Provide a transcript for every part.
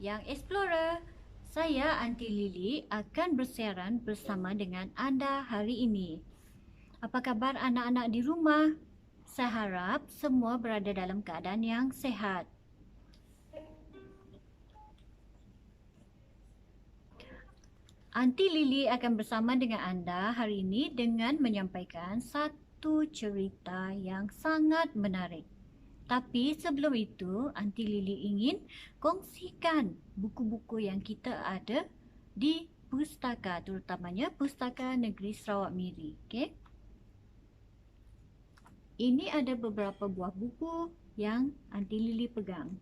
Yang Explorer. Saya Aunty Lily akan bersiaran bersama dengan anda hari ini. Apa khabar anak-anak di rumah? Saya harap semua berada dalam keadaan yang sehat. Aunty Lily akan bersama dengan anda hari ini dengan menyampaikan satu cerita yang sangat menarik. Tapi sebelum itu, Aunty Lily ingin kongsikan buku-buku yang kita ada di pustaka, terutamanya Pustaka Negeri Sarawak Miri. Okay? Ini ada beberapa buah buku yang Aunty Lily pegang.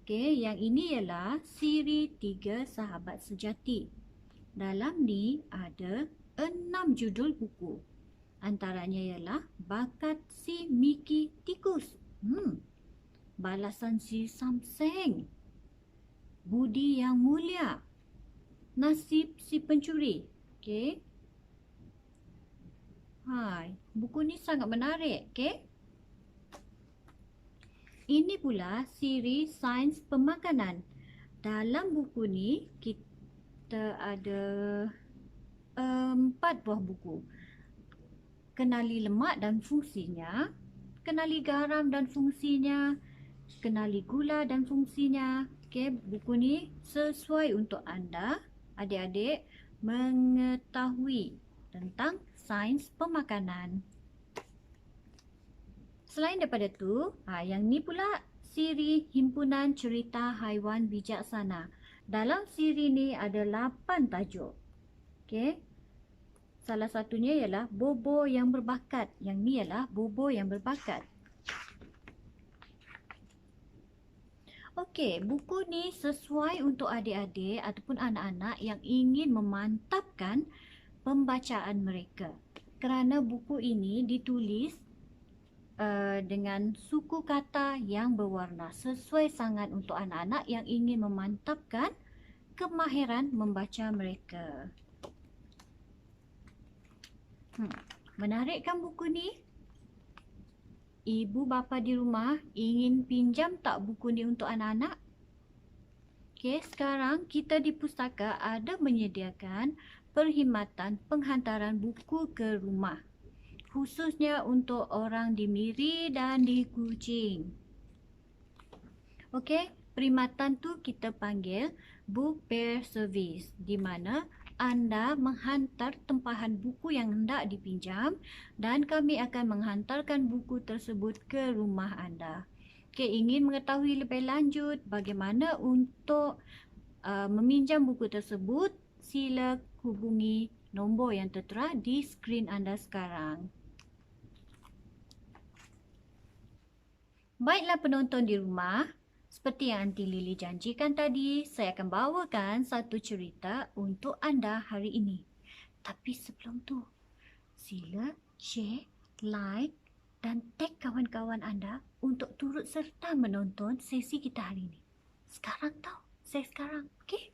Okay, yang ini ialah siri 3 Sahabat Sejati. Dalam ni ada 6 judul buku. Antaranya ialah Bakat si Mickey Tikus. Balasan si Samseng. Budi yang Mulia. Nasib si Pencuri. Okey. Hai, buku ni sangat menarik, okey? Ini pula siri Sains Pemakanan. Dalam buku ni kita ada 4 buah buku. Kenali lemak dan fungsinya, kenali garam dan fungsinya, kenali gula dan fungsinya. Okey, buku ni sesuai untuk anda, adik-adik, mengetahui tentang sains pemakanan. Selain daripada tu, yang ni pula siri Himpunan Cerita Haiwan Bijaksana. Dalam siri ni ada 8 tajuk. Okey. Salah satunya ialah Bobo yang Berbakat. Yang ni ialah Bobo yang Berbakat. Okey, buku ni sesuai untuk adik-adik ataupun anak-anak yang ingin memantapkan pembacaan mereka. Kerana buku ini ditulis dengan suku kata yang berwarna, sesuai sangat untuk anak-anak yang ingin memantapkan kemahiran membaca mereka. Menarik kan buku ni? Ibu bapa di rumah ingin pinjam tak buku ni untuk anak-anak? Okey, sekarang kita di pustaka ada menyediakan perkhidmatan penghantaran buku ke rumah, khususnya untuk orang di Miri dan di Kuching. Okey, perkhidmatan tu kita panggil Book Bear Service, di mana anda menghantar tempahan buku yang hendak dipinjam dan kami akan menghantarkan buku tersebut ke rumah anda. Okey, ingin mengetahui lebih lanjut bagaimana untuk meminjam buku tersebut, sila hubungi nombor yang tertera di skrin anda sekarang. Baiklah penonton di rumah, seperti yang Aunty Lily janjikan tadi, saya akan bawakan satu cerita untuk anda hari ini. Tapi sebelum tu, sila share, like dan tag kawan-kawan anda untuk turut serta menonton sesi kita hari ini. Sekarang tau, saya sekarang, okey?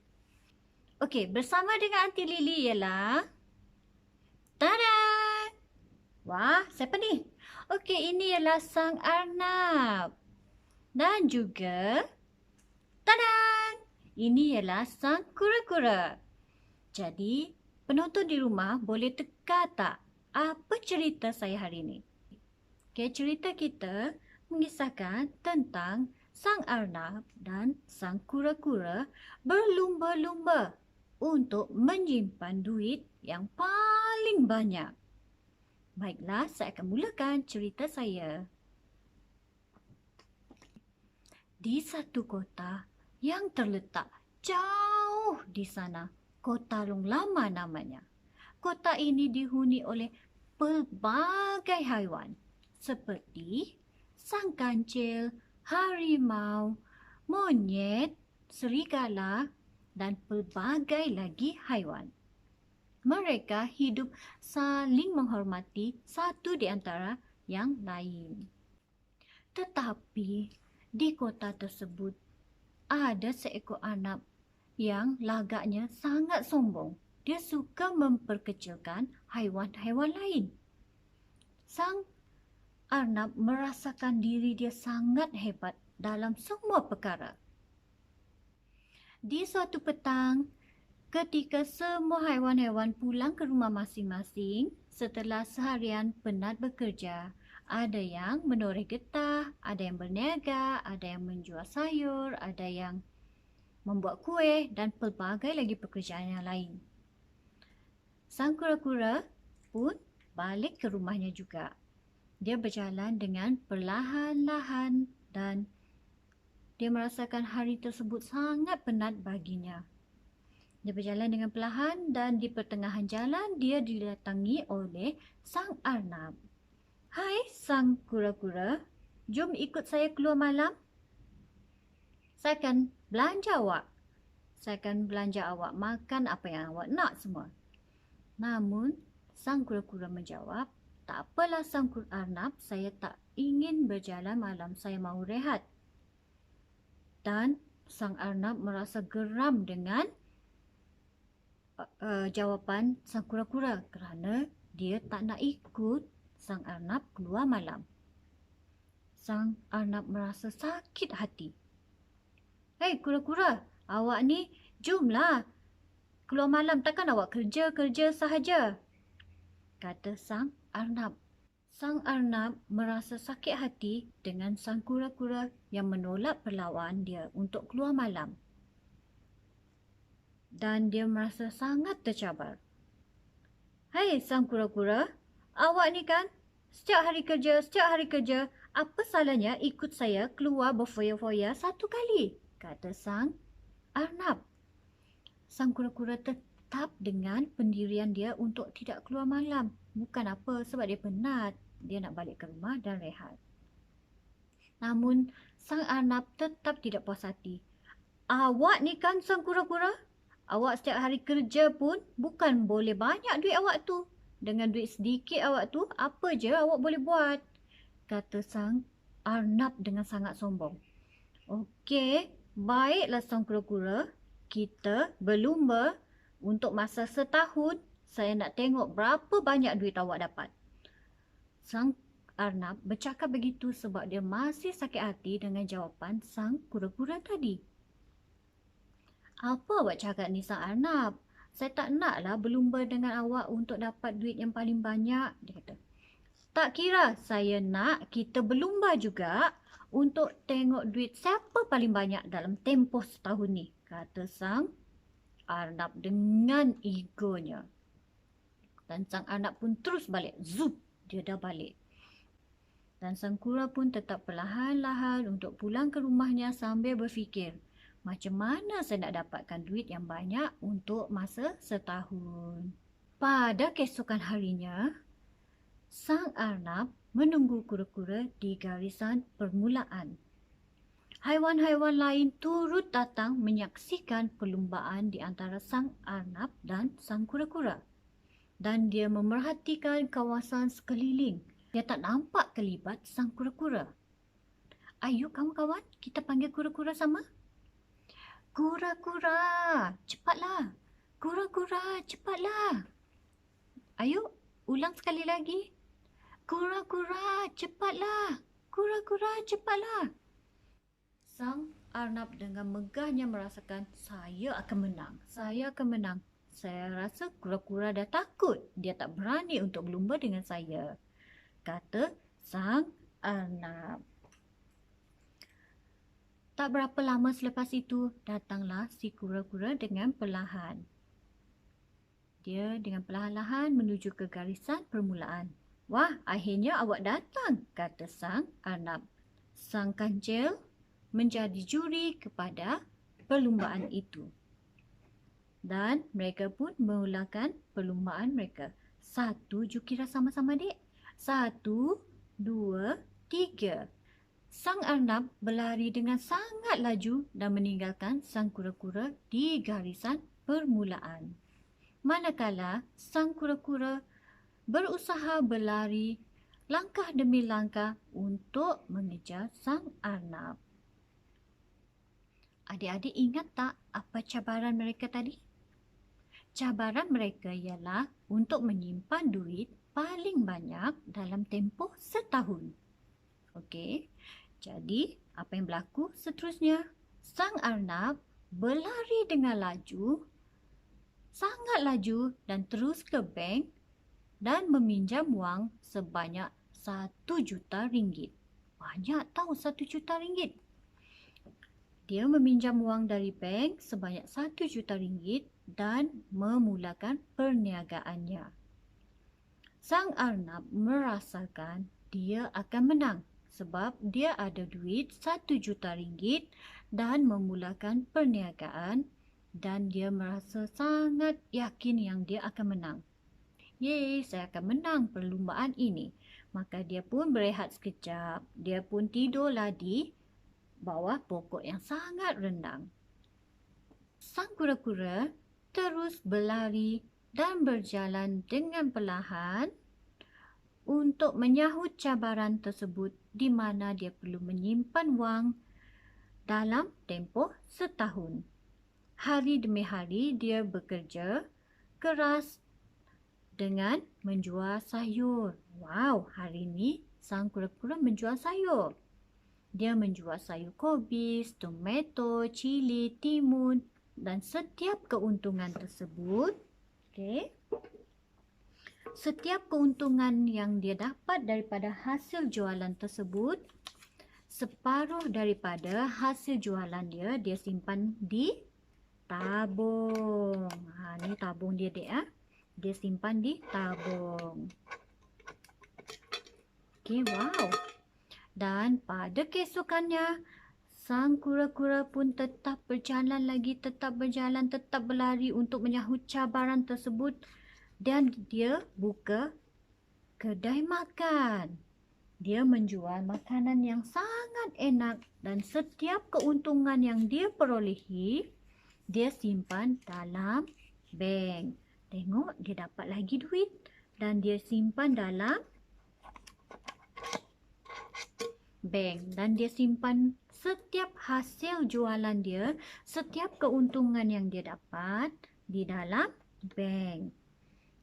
Okey, bersama dengan Aunty Lily ialah... Tada! Wah, siapa ni? Okey, ini ialah Sang Arnab. Dan juga, tadaan! Ini ialah Sang Kura-Kura. Jadi, penonton di rumah boleh teka tak apa cerita saya hari ini? Okey, cerita kita mengisahkan tentang Sang Arnab dan Sang Kura-Kura berlumba-lumba untuk menyimpan duit yang paling banyak. Baiklah, saya akan mulakan cerita saya. Di satu kota yang terletak jauh di sana, Kota Long Lama namanya. Kota ini dihuni oleh pelbagai haiwan seperti sang kancil, harimau, monyet, serigala dan pelbagai lagi haiwan. Mereka hidup saling menghormati satu di antara yang lain. Tetapi di kota tersebut ada seekor arnab yang lagaknya sangat sombong. Dia suka memperkecilkan haiwan-haiwan lain. Sang arnab merasakan diri dia sangat hebat dalam semua perkara. Di suatu petang, ketika semua haiwan-haiwan pulang ke rumah masing-masing setelah seharian penat bekerja, ada yang menoreh getah, ada yang berniaga, ada yang menjual sayur, ada yang membuat kuih dan pelbagai lagi pekerjaan yang lain. Sang kura-kura pun balik ke rumahnya juga. Dia berjalan dengan perlahan-lahan dan dia merasakan hari tersebut sangat penat baginya. Dia berjalan dengan perlahan dan di pertengahan jalan dia didatangi oleh sang arnab. "Hai sang kura-kura, jom ikut saya keluar malam. Saya akan belanja awak. Saya akan belanja awak makan apa yang awak nak semua." Namun, sang kura-kura menjawab, "Tak apalah sang arnab, saya tak ingin berjalan malam, saya mahu rehat." Dan sang arnab merasa geram dengan jawapan sang kura-kura kerana dia tak nak ikut sang arnab keluar malam. Sang arnab merasa sakit hati. "Hei kura-kura, awak ni jomlah keluar malam, takkan awak kerja-kerja sahaja?" kata sang arnab. Sang arnab merasa sakit hati dengan sang kura-kura yang menolak perlawanan dia untuk keluar malam. Dan dia merasa sangat tercabar. "Hai sang kura-kura, awak ni kan setiap hari kerja, apa salahnya ikut saya keluar berfoya-foya satu kali?" kata sang arnab. Sang kura-kura tetap dengan pendirian dia untuk tidak keluar malam. Bukan apa, sebab dia penat. Dia nak balik ke rumah dan rehat. Namun, sang arnab tetap tidak puas hati. "Awak ni kan sang kura-kura, awak setiap hari kerja pun bukan boleh banyak duit awak tu. Dengan duit sedikit awak tu, apa je awak boleh buat?" kata sang arnab dengan sangat sombong. "Okey, baiklah sang kura-kura. Kita berlumba untuk masa setahun. Saya nak tengok berapa banyak duit awak dapat." Sang arnab bercakap begitu sebab dia masih sakit hati dengan jawapan sang kura-kura tadi. "Apa awak cakap ni sang arnab? Saya tak naklah berlumba dengan awak untuk dapat duit yang paling banyak," dia kata. "Tak kira, saya nak kita berlumba juga untuk tengok duit siapa paling banyak dalam tempoh setahun ni," kata sang arnab dengan egonya. Dan sang arnab pun terus balik. Zup, dia dah balik. Dan sang kura pun tetap perlahan-lahan untuk pulang ke rumahnya sambil berfikir, macam mana saya nak dapatkan duit yang banyak untuk masa setahun. Pada keesokan harinya, sang arnab menunggu kura-kura di garisan permulaan. Haiwan-haiwan lain turut datang menyaksikan perlumbaan di antara sang arnab dan sang kura-kura. Dan dia memerhatikan kawasan sekeliling. Dia tak nampak kelibat sang kura-kura. "Ayo kawan-kawan, kita panggil kura-kura sama. Kura-kura, cepatlah. Kura-kura, cepatlah. Ayo, ulang sekali lagi. Kura-kura, cepatlah. Kura-kura, cepatlah." Sang arnab dengan megahnya merasakan, "Saya akan menang. Saya akan menang. Saya rasa kura-kura dah takut. Dia tak berani untuk berlumba dengan saya," kata sang arnab. Tak berapa lama selepas itu, datanglah si kura-kura dengan perlahan. Dia dengan perlahan-lahan menuju ke garisan permulaan. "Wah, akhirnya awak datang," kata sang arnab. Sang kancil menjadi juri kepada perlumbaan itu. Dan mereka pun mengulangkan perlumbaan mereka. 1, kira sama-sama dek. 1, 2, 3. Sang arnab berlari dengan sangat laju dan meninggalkan sang kura-kura di garisan permulaan. Manakala sang kura-kura berusaha berlari langkah demi langkah untuk mengejar sang arnab. Adik-adik ingat tak apa cabaran mereka tadi? Cabaran mereka ialah untuk menyimpan duit paling banyak dalam tempoh setahun. Okey, jadi apa yang berlaku seterusnya? Sang arnab berlari dengan laju, sangat laju dan terus ke bank dan meminjam wang sebanyak 1 juta ringgit. Banyak tahu 1 juta ringgit. Dia meminjam wang dari bank sebanyak 1 juta ringgit dan memulakan perniagaannya. Sang Arnab merasakan dia akan menang sebab dia ada duit 1 juta ringgit dan memulakan perniagaan dan dia merasa sangat yakin yang dia akan menang. Yeay, saya akan menang perlumbaan ini. Maka dia pun berehat sekejap. Dia pun tidurlah di bawah pokok yang sangat rendang. Sang kura-kura terus berlari dan berjalan dengan perlahan untuk menyahut cabaran tersebut di mana dia perlu menyimpan wang dalam tempoh setahun. Hari demi hari dia bekerja keras dengan menjual sayur. Wow, hari ini sang kura-kura menjual sayur. Dia menjual sayur kobis, tomato, cili, timun dan setiap keuntungan tersebut, setiap keuntungan yang dia dapat daripada hasil jualan tersebut, separuh daripada hasil jualan dia simpan di tabung. Ni tabung dia dek. Dia simpan di tabung. Wow. Dan pada keesokannya, sang kura-kura pun tetap berjalan lagi, tetap berjalan, tetap berlari untuk menyahut cabaran tersebut. Dan dia buka kedai makan. Dia menjual makanan yang sangat enak dan setiap keuntungan yang dia perolehi, dia simpan dalam bank. Tengok, dia dapat lagi duit dan dia simpan dalam bank dan dia simpan setiap hasil jualan dia, setiap keuntungan yang dia dapat di dalam bank.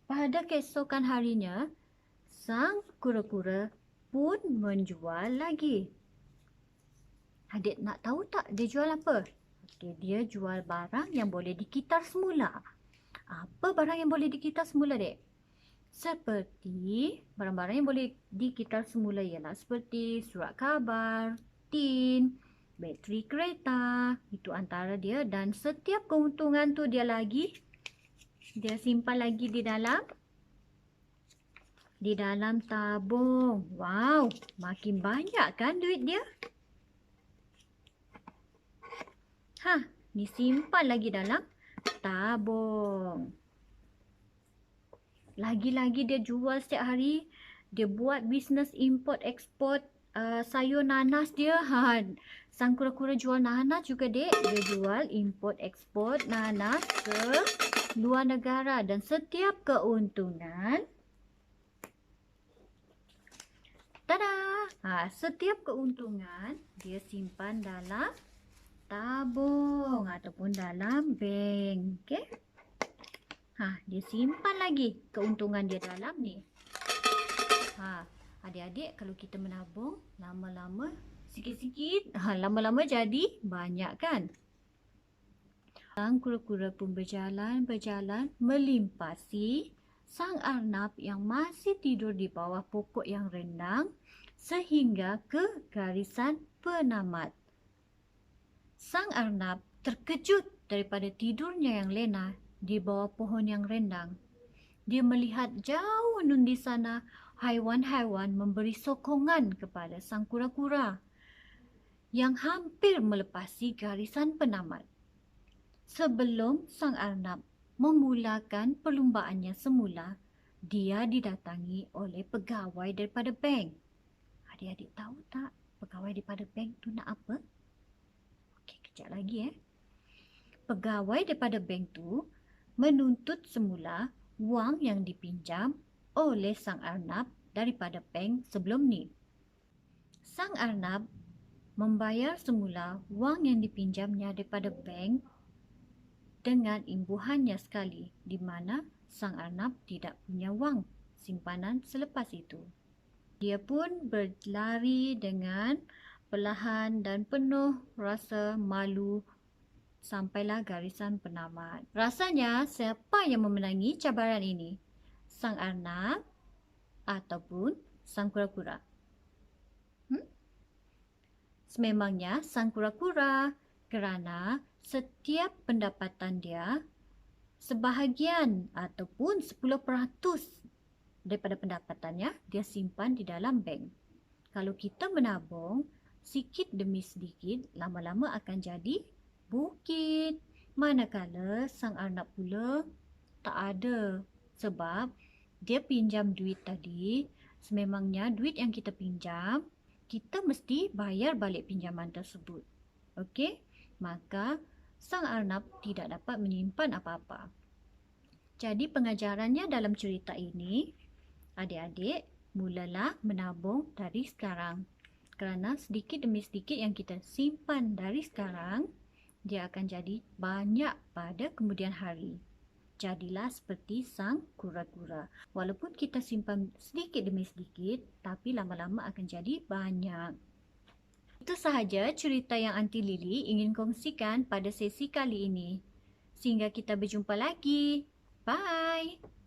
Pada keesokan harinya, sang kura-kura pun menjual lagi. Adik nak tahu tak dia jual apa? Dia jual barang yang boleh dikitar semula. Apa barang yang boleh dikitar semula, dek? Seperti barang-barang yang boleh dikitar semula ialah seperti surat khabar, tin, bateri kereta, itu antara dia. Dan setiap keuntungan tu dia simpan lagi di dalam tabung. Wow, makin banyak kan duit dia? Disimpan lagi dalam tabung. Lagi-lagi dia jual setiap hari. Dia buat bisnes import ekspor sayur nanas dia. Sang kura-kura jual nanas juga, dek. Dia jual import ekspor nanas ke luar negara dan setiap keuntungan, setiap keuntungan dia simpan dalam tabung ataupun dalam bank. Dia simpan lagi keuntungan dia dalam ni. Adik-adik, kalau kita menabung lama-lama, sikit-sikit, lama-lama jadi banyak kan? Sang kura-kura pun berjalan melimpasi sang arnab yang masih tidur di bawah pokok yang rendang sehingga ke garisan penamat. Sang arnab terkejut daripada tidurnya yang lena di bawah pohon yang rendang. Dia melihat jauh nun di sana haiwan-haiwan memberi sokongan kepada sang kura-kura yang hampir melepasi garisan penamat. Sebelum sang arnab memulakan perlumbaannya semula, dia didatangi oleh pegawai daripada bank. Adik-adik tahu tak pegawai daripada bank tu nak apa? Kejap lagi. Pegawai daripada bank tu menuntut semula wang yang dipinjam oleh sang arnab daripada bank sebelum ni. Sang arnab membayar semula wang yang dipinjamnya daripada bank dengan imbuhannya sekali, di mana sang arnab tidak punya wang simpanan selepas itu. Dia pun berlari dengan perlahan dan penuh rasa malu sampailah garisan penamat. Rasanya siapa yang memenangi cabaran ini? Sang arnab ataupun sang kura-kura? Sememangnya sang kura-kura, kerana setiap pendapatan dia, sebahagian ataupun 10% daripada pendapatannya dia simpan di dalam bank. Kalau kita menabung sikit demi sedikit, lama-lama akan jadi bukit. Manakala sang arnab pula tak ada, sebab dia pinjam duit tadi. Sememangnya duit yang kita pinjam, kita mesti bayar balik pinjaman tersebut. Okey? Maka sang arnab tidak dapat menyimpan apa-apa. Jadi pengajarannya dalam cerita ini, adik-adik mulalah menabung dari sekarang. Kerana sedikit demi sedikit yang kita simpan dari sekarang, dia akan jadi banyak pada kemudian hari. Jadilah seperti sang kura-kura. Walaupun kita simpan sedikit demi sedikit, tapi lama-lama akan jadi banyak. Itu sahaja cerita yang Aunty Lily ingin kongsikan pada sesi kali ini. Sehingga kita berjumpa lagi. Bye!